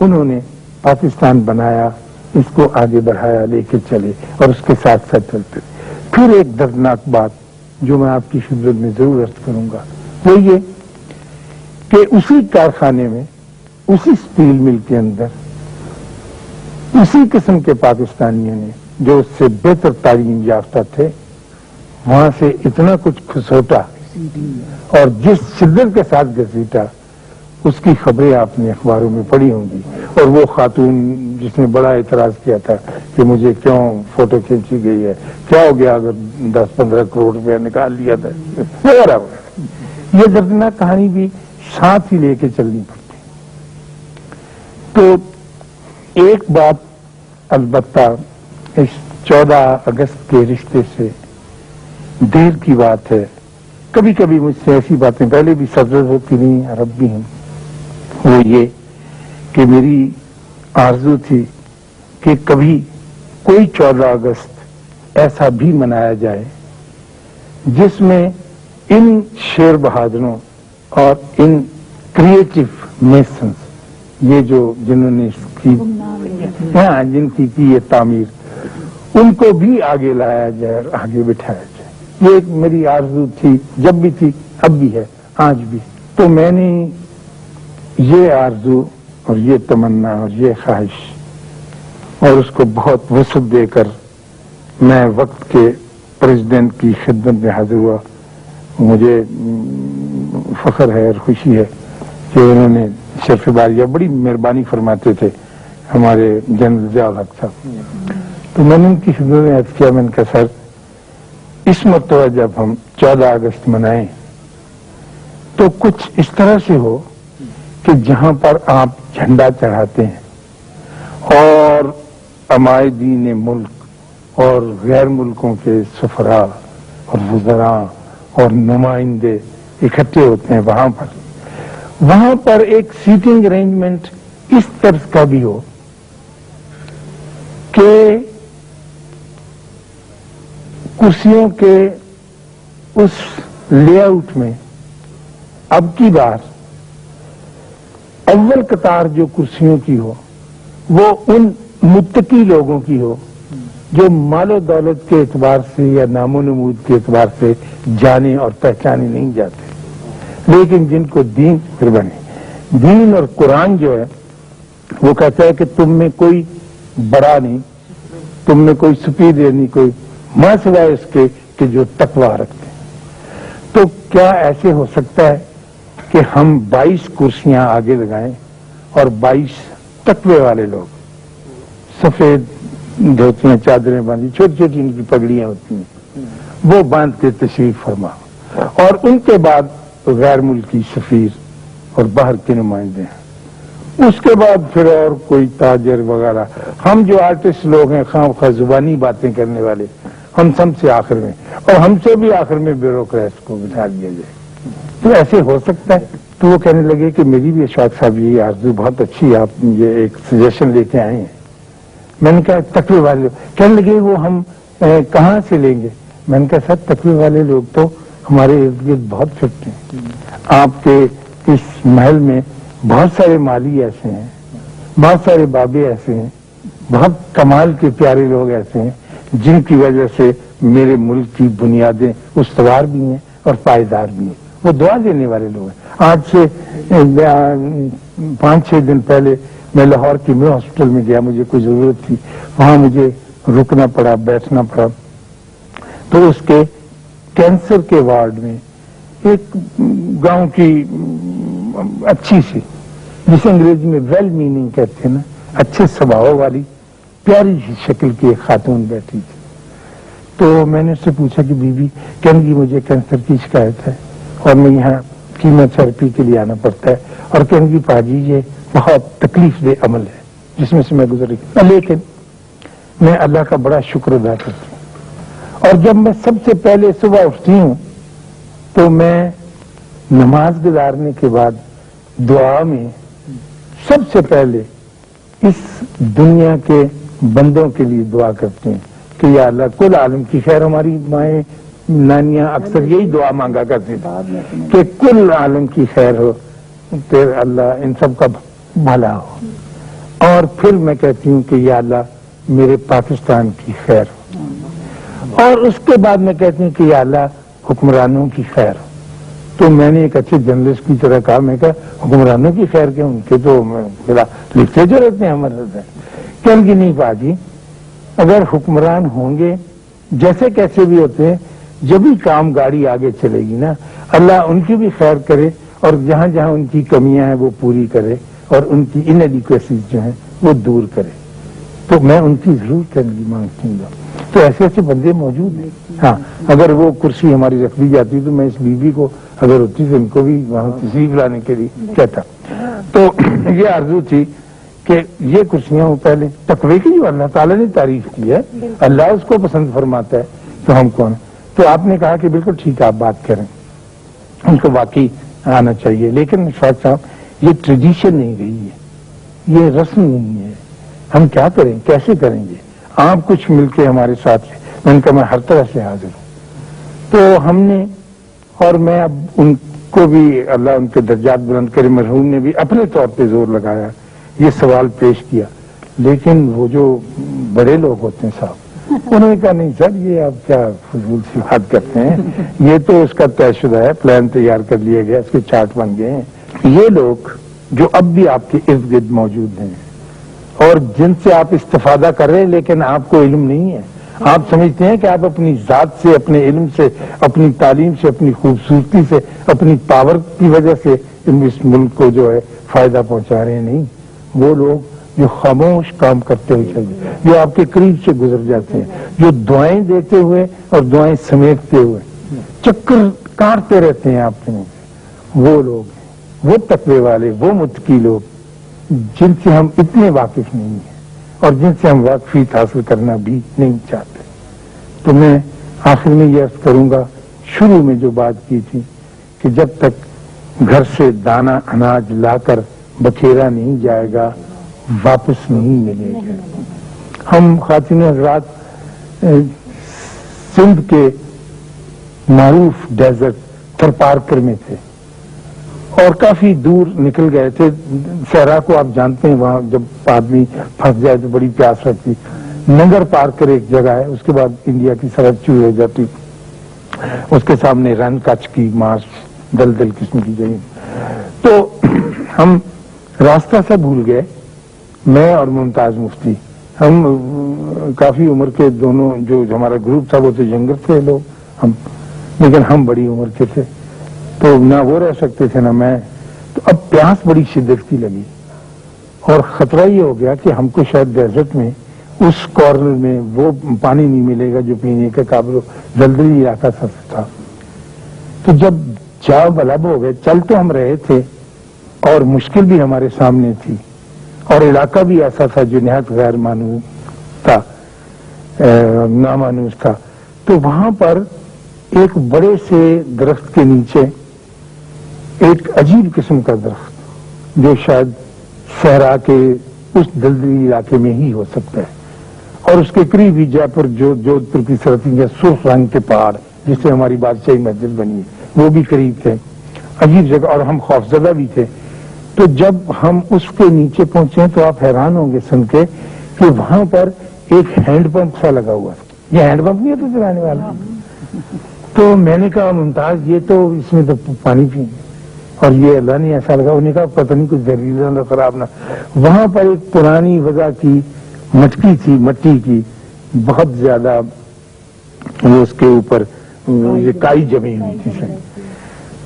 انہوں نے پاکستان بنایا، اس کو آگے بڑھایا، لے کے چلے اور اس کے ساتھ ساتھ چلتے. پھر ایک دردناک بات جو میں آپ کی خدمت میں ضرور عرض کروں گا وہ یہ کہ اسی کارخانے میں، اسی اسٹیل مل کے اندر اسی قسم کے پاکستانیوں نے جو اس سے بہتر تعلیم یافتہ تھے، وہاں سے اتنا کچھ کھسوٹا اور جس شدت کے ساتھ گھسیٹا، اس کی خبریں آپ نے اخباروں میں پڑھی ہوں گی. اور وہ خاتون جس نے بڑا اعتراض کیا تھا کہ مجھے کیوں فوٹو کھینچی گئی ہے، کیا ہو گیا اگر 10-15 کروڑ روپیہ نکال لیا تھا وغیرہ. یہ دردناک کہانی بھی ساتھ ہی لے کے چلنی پڑتی. تو ایک بات البتہ اس 14 اگست کے رشتے سے دیر کی بات ہے، کبھی کبھی مجھ سے ایسی باتیں پہلے بھی سرزد ہوتی نہیں اور اب بھی ہیں، وہ یہ کہ میری آرزو تھی کہ کبھی کوئی 14 اگست ایسا بھی منایا جائے جس میں ان شیر بہادروں اور ان کریٹو میسنز، یہ جو جنہوں نے اس کی جن کی یہ تعمیر، ان کو بھی آگے لایا جائے اور آگے بٹھایا جائے. یہ ایک میری آرزو تھی، جب بھی تھی، اب بھی ہے، آج بھی. تو میں نے یہ آرزو اور یہ تمنا اور یہ خواہش اور اس کو بہت وسعت دے کر میں وقت کے پریزیڈنٹ کی خدمت میں حاضر ہوا. مجھے فخر ہے اور خوشی ہے کہ انہوں نے شرف باریہ بڑی مہربانی فرماتے تھے ہمارے جنرل ضیاء الحق صاحب. تو میں نے ان کی خدمت میں عرض کیا، میں نے کہا سر اس مرتبہ جب ہم 14 اگست منائیں تو کچھ اس طرح سے ہو کہ جہاں پر آپ جھنڈا چڑھاتے ہیں اور عمائدین ملک اور غیر ملکوں کے سفراء اور وزراء اور نمائندے اکٹھے ہوتے ہیں، وہاں پر ایک سیٹنگ ارینجمنٹ اس طرز کا بھی ہو کہ کرسیوں کے اس لے آؤٹ میں اب کی بار اول قطار جو کرسیوں کی ہو وہ ان متقی لوگوں کی ہو جو مال و دولت کے اعتبار سے یا نام و نمود کے اعتبار سے جانے اور پہچانے نہیں جاتے، لیکن جن کو دین پھر بنے. دین اور قرآن جو ہے وہ کہتا ہے کہ تم میں کوئی بڑا نہیں، تم میں کوئی سپیریئر نہیں، کوئی ماں سوائے اس کے کہ جو تقوی رکھتے ہیں. تو کیا ایسے ہو سکتا ہے کہ ہم 22 کرسیاں آگے لگائیں اور 22 تقوی والے لوگ سفید دھوتیاں چادریں باندھی، چھوٹی چھوٹی ان کی پگڑیاں ہوتی ہیں، وہ باندھ کے تشریف فرما، اور ان کے بعد غیر ملکی سفیر اور باہر کے نمائندے ہیں، اس کے بعد پھر اور کوئی تاجر وغیرہ. ہم جو آرٹسٹ لوگ ہیں خواہ خواہ زبانی باتیں کرنے والے، ہم سب سے آخر میں، اور ہم سے بھی آخر میں بیوروکریٹس کو بٹھا دیا جائے. تو ایسے ہو سکتا ہے؟ تو وہ کہنے لگے کہ میری بھی اشفاق صاحب یہ آرزو بہت اچھی ہے، آپ یہ ایک سجیشن لے کے آئے ہیں. میں نے کہا تقوی والے لوگ، کہنے لگے وہ ہم کہاں سے لیں گے؟ میں نے کہا سر تقوی والے لوگ تو ہمارے ارد گرد بہت پھرتے ہیں، آپ کے اس محل میں بہت سارے مالی ایسے ہیں، بہت سارے بابے ایسے ہیں، بہت کمال کے پیارے لوگ ایسے ہیں جن کی وجہ سے میرے ملک کی بنیادیں استوار بھی ہیں اور پائیدار بھی ہیں. وہ دعا دینے والے لوگ ہیں. آج سے 5-6 دن پہلے میں لاہور کی میں ہاسپٹل میں گیا، مجھے کوئی ضرورت تھی، وہاں مجھے رکنا پڑا، بیٹھنا پڑا. تو اس کے کینسر کے وارڈ میں ایک گاؤں کی اچھی سی، جسے انگریزی میں ویل میننگ کہتے ہیں نا، اچھے سبھاؤ والی پیاری شکل کی ایک خاتون بیٹھی تھی. تو میں نے اس سے پوچھا کہ بی بی، کہنے لگی مجھے کینسر کی شکایت ہے اور میں یہاں کیموتھراپی کے لیے آنا پڑتا ہے، اور کہنے لگی پاجی یہ بہت تکلیف دہ عمل ہے جس میں سے میں گزری، لیکن میں اللہ کا بڑا شکر ادا کرتی ہوں. اور جب میں سب سے پہلے صبح اٹھتی ہوں تو میں نماز گزارنے کے بعد دعا میں سب سے پہلے اس دنیا کے بندوں کے لیے دعا کرتے ہیں کہ یا اللہ کل عالم کی خیر. ہماری مائیں نانیاں اکثر یہی دعا مانگا کرتی تھی کہ کل عالم کی خیر ہو، پھر اللہ ان سب کا بھلا ہو. اور پھر میں کہتی ہوں کہ یا اللہ میرے پاکستان کی خیر ہو، اور اس کے بعد میں کہتی ہوں کہ یا اللہ حکمرانوں کی خیر ہو۔ تو میں نے ایک اچھے جرنلسٹ کی طرح کہا، میں کہا حکمرانوں کی خیر کیوں، ان کے تو لکھتے جو رہتے ہیں ہمارے کہنے کی نہیں پاتی، اگر حکمران ہوں گے جیسے کیسے بھی ہوتے ہیں، جب ہی کام گاڑی آگے چلے گی نا، اللہ ان کی بھی خیر کرے اور جہاں جہاں ان کی کمیاں ہیں وہ پوری کرے اور ان کی انیڈیکویسیز جو ہیں وہ دور کرے۔ تو میں ان کی ضرور کرنے مانگتی ہوں۔ تو ایسے ایسے بندے موجود ہیں۔ ہاں، اگر وہ کرسی ہماری رکھ دی جاتی تو میں اس بیوی کو اگر ہوتی تو ان کو بھی وہاں تشریف لانے کے لیے کہتا۔ تو یہ آرزو تھی کہ یہ کرسیاں وہ پہلے تقوی کی جو اللہ تعالیٰ نے تعریف کی ہے، اللہ اس کو پسند فرماتا ہے، تو ہم کون؟ تو آپ نے کہا کہ بالکل ٹھیک ہے، آپ بات کریں، ان کو واقعی آنا چاہیے، لیکن شاہد صاحب یہ ٹریڈیشن نہیں رہی ہے، یہ رسم نہیں ہے، ہم کیا کریں، کیسے کریں گے؟ آپ کچھ مل کے ہمارے ساتھ ہیں۔ میں نے کہا میں ہر طرح سے حاضر ہوں۔ تو ہم نے، اور میں اب ان کو بھی اللہ ان کے درجات بلند کرے، مرحوم نے بھی اپنے طور پہ زور لگایا، یہ سوال پیش کیا، لیکن وہ جو بڑے لوگ ہوتے ہیں صاحب، انہوں نے کہا نہیں سر یہ آپ کیا فضول سی بات کرتے ہیں، یہ تو اس کا طے شدہ ہے، پلان تیار کر لیا گیا، اس کے چارٹ بن گئے ہیں۔ یہ لوگ جو اب بھی آپ کے ارد گرد موجود ہیں اور جن سے آپ استفادہ کر رہے ہیں لیکن آپ کو علم نہیں ہے، آپ سمجھتے ہیں کہ آپ اپنی ذات سے، اپنے علم سے، اپنی تعلیم سے، اپنی خوبصورتی سے، اپنی پاور کی وجہ سے اس ملک کو جو ہے فائدہ پہنچا رہے ہیں، نہیں، وہ لوگ جو خاموش کام کرتے ہوئے چلے، جو آپ کے قریب سے گزر جاتے ہیں، جو دعائیں دیتے ہوئے اور دعائیں سمیٹتے ہوئے چکر کاٹتے رہتے ہیں آپ کے منہ سے، وہ لوگ ہیں، وہ تقوی والے، وہ متقی لوگ جن سے ہم اتنے واقف نہیں ہیں اور جن سے ہم واقفیت حاصل کرنا بھی نہیں چاہتے۔ تو میں آخر میں یہ عرض کروں گا، شروع میں جو بات کی تھی کہ جب تک گھر سے دانہ اناج لا کر بکھیرا نہیں جائے گا واپس نہیں ملے گا۔ ہم خواتین حضرات سندھ کے معروف ڈیزرٹ تھرپارکر میں تھے اور کافی دور نکل گئے تھے۔ صحرا کو آپ جانتے ہیں، وہاں جب آدمی پھنس جائے تو بڑی پیاس لگتی۔ ننگر پارکر ایک جگہ ہے، اس کے بعد انڈیا کی سرحد شروع ہو جاتی، اس کے سامنے رن کچھ کی مارچ دلدل قسم کی جگہ۔ تو ہم راستہ سا بھول گئے، میں اور ممتاز مفتی، ہم کافی عمر کے دونوں، جو ہمارا گروپ تھا وہ تو ینگر تھے لوگ ہم، لیکن ہم بڑی عمر کے تھے، تو نہ وہ رہ سکتے تھے نہ میں۔ تو اب پیاس بڑی شدت کی لگی اور خطرہ یہ ہو گیا کہ ہم کو شاید ڈیزرٹ میں اس کارنر میں وہ پانی نہیں ملے گا جو پینے کے قابل ہو، دلدلی علاقہ تھا۔ تو جب جاؤ بلب ہو گئے، چل تو ہم رہے تھے اور مشکل بھی ہمارے سامنے تھی اور علاقہ بھی ایسا تھا جو نہایت غیر مانوس تھا، نامانوس تھا۔ تو وہاں پر ایک بڑے سے درخت کے نیچے ایک عجیب قسم کا درخت جو شاید صحرا کے اس دلدلی علاقے میں ہی ہو سکتا ہے، اور اس کے قریب ہی جے پور جودھپور کی سرحد یا سرخ رنگ کے پہاڑ جس سے ہماری بادشاہی مسجد بنی ہے وہ بھی قریب تھے، عجیب جگہ، اور ہم خوفزدہ بھی تھے۔ تو جب ہم اس کے نیچے پہنچے تو آپ حیران ہوں گے سن کے کہ وہاں پر ایک ہینڈ پمپ سا لگا ہوا تھا۔ یہ ہینڈ پمپ نہیں ہے تو چلانے والا۔ تو میں نے کہا ممتاز یہ تو اس میں تو پانی پئیں، اور یہ اللہ نے ایسا لگا، انہوں نے کہا پتہ نہیں کچھ زہریلا نہ خراب نہ۔ وہاں پر ایک پرانی وضع کی مٹکی تھی، مٹی کی بہت زیادہ، وہ اس کے اوپر یہ کائی جمی ہوئی تھی،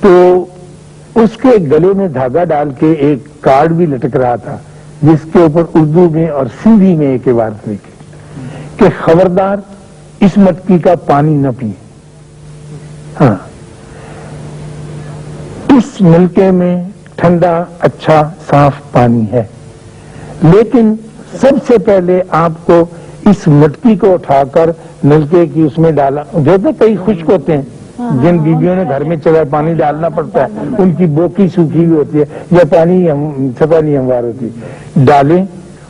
تو اس کے گلے میں دھاگا ڈال کے ایک کارڈ بھی لٹک رہا تھا جس کے اوپر اردو میں اور سندھی میں ایک عبارت لکھی کہ خبردار اس مٹکی کا پانی نہ پئیں۔ ہاں، اس ملکے میں ٹھنڈا اچھا صاف پانی ہے، لیکن سب سے پہلے آپ کو اس مٹکی کو اٹھا کر نلکے کی اس میں ڈالا، دیکھتے کئی خشک ہوتے ہیں جن بیویوں نے گھر میں چلا پانی ڈالنا پڑتا ہے، ان کی بوکی سوکھی ہوئی ہوتی ہے یا پانی سفا نہیں ہموار ہوتی، ڈالیں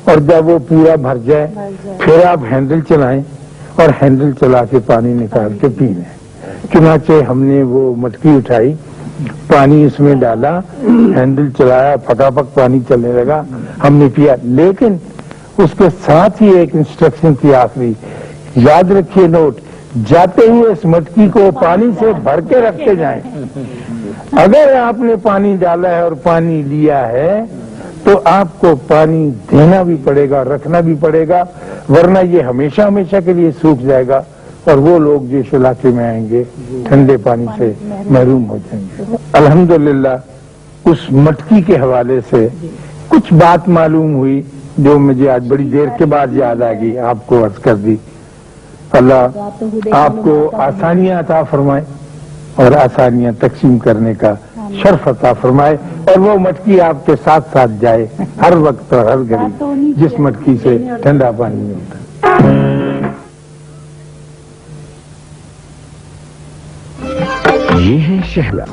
اور جب وہ پورا بھر جائے پھر آپ ہینڈل چلائیں اور ہینڈل چلا کے پانی نکال کے پی لیں۔ چنانچہ ہم نے وہ مٹکی اٹھائی پانی اس میں ڈالا، ہینڈل چلایا، پھٹافٹ پانی چلنے لگا، ہم نے پیا. لیکن اس کے ساتھ ہی ایک انسٹرکشن تھی آخری، یاد رکھیے نوٹ، جاتے ہوئے اس مٹکی کو پانی سے بھر کے رکھتے جائیں. اگر آپ نے پانی ڈالا ہے اور پانی لیا ہے تو آپ کو پانی دینا بھی پڑے گا، رکھنا بھی پڑے گا، ورنہ یہ ہمیشہ ہمیشہ کے لیے سوکھ جائے گا اور وہ لوگ جو اس علاقے میں آئیں گے ٹھنڈے پانی سے محروم ہو جائیں گے. الحمدللہ اس مٹکی کے حوالے سے کچھ بات معلوم ہوئی جو مجھے آج بڑی دیر کے بعد یاد آ گئی، آپ کو عرض کر دی. اللہ آپ کو آسانیاں عطا فرمائے اور آسانیاں تقسیم کرنے کا شرف عطا فرمائے، اور وہ مٹکی آپ کے ساتھ ساتھ جائے ہر وقت اور ہر گھڑی جس مٹکی سے ٹھنڈا پانی ملتا ہے. یہ ہے شہلا